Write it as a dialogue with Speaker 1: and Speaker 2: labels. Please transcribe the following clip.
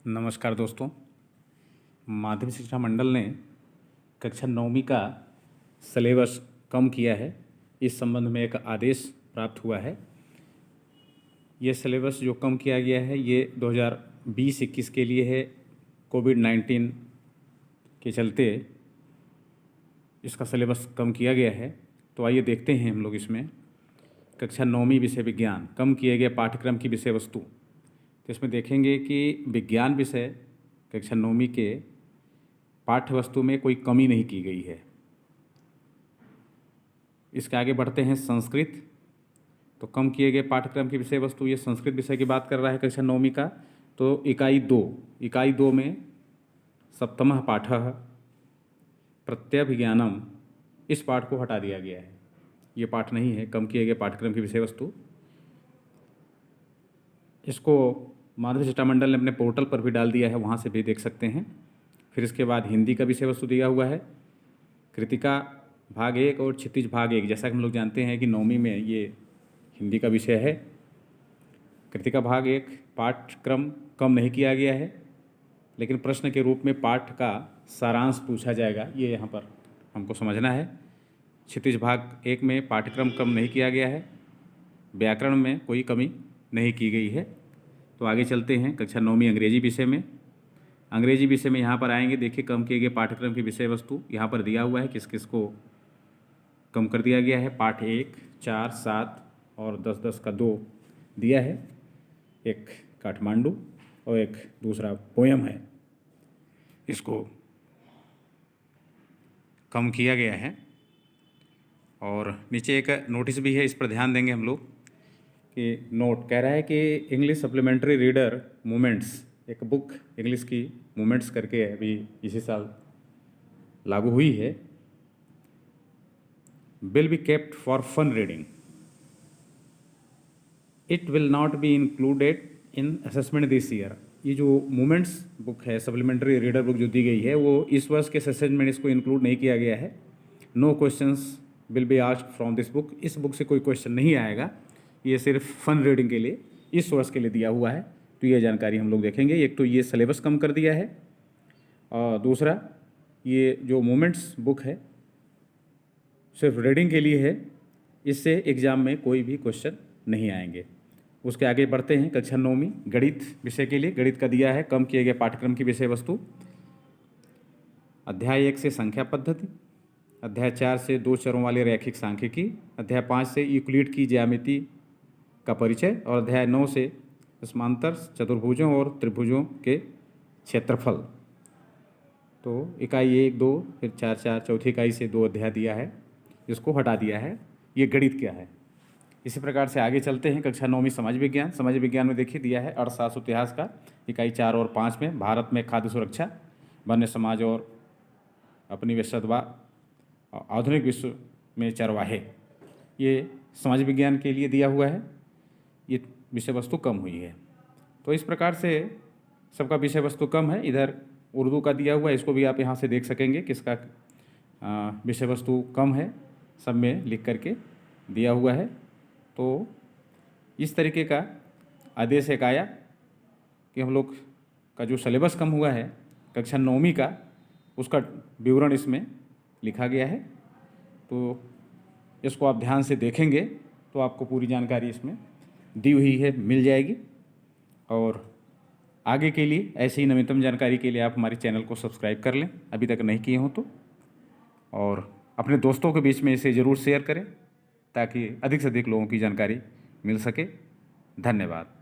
Speaker 1: नमस्कार दोस्तों। माध्यमिक शिक्षा मंडल ने कक्षा 9वीं का सिलेबस कम किया है। इस संबंध में एक आदेश प्राप्त हुआ है। ये सिलेबस जो कम किया गया है ये 2020-21 के लिए है। कोविड-19 के चलते इसका सिलेबस कम किया गया है। तो आइए देखते हैं हम लोग इसमें कक्षा 9वीं विषय विज्ञान कम किए गए पाठ्यक्रम की विषय वस्तु। तो इसमें देखेंगे कि विज्ञान विषय कक्षा 9वीं के पाठ्य वस्तु में कोई कमी नहीं की गई है। इसके आगे बढ़ते हैं संस्कृत। तो कम किए गए पाठ्यक्रम की विषय वस्तु, ये संस्कृत विषय की बात कर रहा है कक्षा 9वीं का। तो इकाई दो में सप्तमः पाठः प्रत्यभिज्ञानम, इस पाठ को हटा दिया गया है। ये पाठ नहीं है, कम किए गए पाठ्यक्रम की विषय वस्तु। इसको माध्यमिक शिक्षा मंडल ने अपने पोर्टल पर भी डाल दिया है, वहाँ से भी देख सकते हैं। फिर इसके बाद हिंदी का विषय वस्तु दिया हुआ है, कृतिका भाग 1 और क्षितिज भाग 1। जैसा कि हम लोग जानते हैं कि 9वीं में ये हिंदी का विषय है। कृतिका भाग 1 पाठ्यक्रम कम नहीं किया गया है, लेकिन प्रश्न के रूप में पाठ का सारांश पूछा जाएगा, ये यहाँ पर हमको समझना है। क्षितिज भाग 1 में पाठ्यक्रम कम नहीं किया गया है, व्याकरण में कोई कमी नहीं की गई है। तो आगे चलते हैं कक्षा 9वीं अंग्रेजी विषय में। अंग्रेजी विषय में यहाँ पर आएंगे, देखिए कम किए गए पाठ्यक्रम की विषय वस्तु यहाँ पर दिया हुआ है, किस किस को कम कर दिया गया है। पाठ 1, 4, 7 और 10-10 का 2 दिया है। एक काठमांडू और एक दूसरा पोयम है, इसको कम किया गया है। और नीचे एक नोटिस भी है, इस पर ध्यान देंगे हम लोग कि नोट कह रहा है कि इंग्लिश सप्लीमेंट्री रीडर मूवमेंट्स, एक बुक इंग्लिश की मूवमेंट्स करके अभी इसी साल लागू हुई है, will be kept for fun reading. It will not be included in assessment this year. ये जो मूवमेंट्स बुक है, सप्लीमेंट्री रीडर बुक जो दी गई है, वो इस वर्ष के असेसमेंट में इसको इंक्लूड नहीं किया गया है। No questions will be asked from this book. इस बुक से कोई क्वेश्चन नहीं आएगा, ये सिर्फ फन रीडिंग के लिए इस वर्ष के लिए दिया हुआ है। तो ये जानकारी हम लोग देखेंगे। एक तो ये सिलेबस कम कर दिया है, और दूसरा ये जो मोमेंट्स बुक है सिर्फ रीडिंग के लिए है, इससे एग्ज़ाम में कोई भी क्वेश्चन नहीं आएंगे। उसके आगे बढ़ते हैं कक्षा 9वीं गणित विषय के लिए। गणित का दिया है कम किए गए पाठ्यक्रम की विषय वस्तु। अध्याय 1 से संख्या पद्धति, अध्याय 4 से 2 चरों वाले रैखिक सांख्यिकी, अध्याय 5 से यूक्लिड की ज्यामिति का परिचय और अध्याय 9 से समांतर चतुर्भुजों और त्रिभुजों के क्षेत्रफल। तो इकाई 1, 2 फिर 4, 4 चौथी इकाई से 2 अध्याय दिया है, इसको हटा दिया है। ये गणित क्या है। इसी प्रकार से आगे चलते हैं कक्षा 9वीं समाज विज्ञान। समाज विज्ञान में देखिए दिया है अर्थशास्त्र इतिहास का, इकाई 4 और 5 में भारत में खाद्य सुरक्षा, वन्य समाज और उपनिवेशवाद, आधुनिक विश्व में चरवाहे, ये समाज विज्ञान के लिए दिया हुआ है। ये विषय वस्तु कम हुई है। तो इस प्रकार से सबका विषय वस्तु कम है। इधर उर्दू का दिया हुआ है, इसको भी आप यहाँ से देख सकेंगे किसका विषय वस्तु कम है, सब में लिख करके दिया हुआ है। तो इस तरीके का आदेश एक आया कि हम लोग का जो सिलेबस कम हुआ है कक्षा 9वीं का, उसका विवरण इसमें लिखा गया है। तो इसको आप ध्यान से देखेंगे तो आपको पूरी जानकारी इसमें दी हुई है, मिल जाएगी। और आगे के लिए ऐसी ही नवीनतम जानकारी के लिए आप हमारे चैनल को सब्सक्राइब कर लें, अभी तक नहीं किए हों तो, और अपने दोस्तों के बीच में इसे ज़रूर शेयर करें ताकि अधिक से अधिक लोगों की जानकारी मिल सके। धन्यवाद।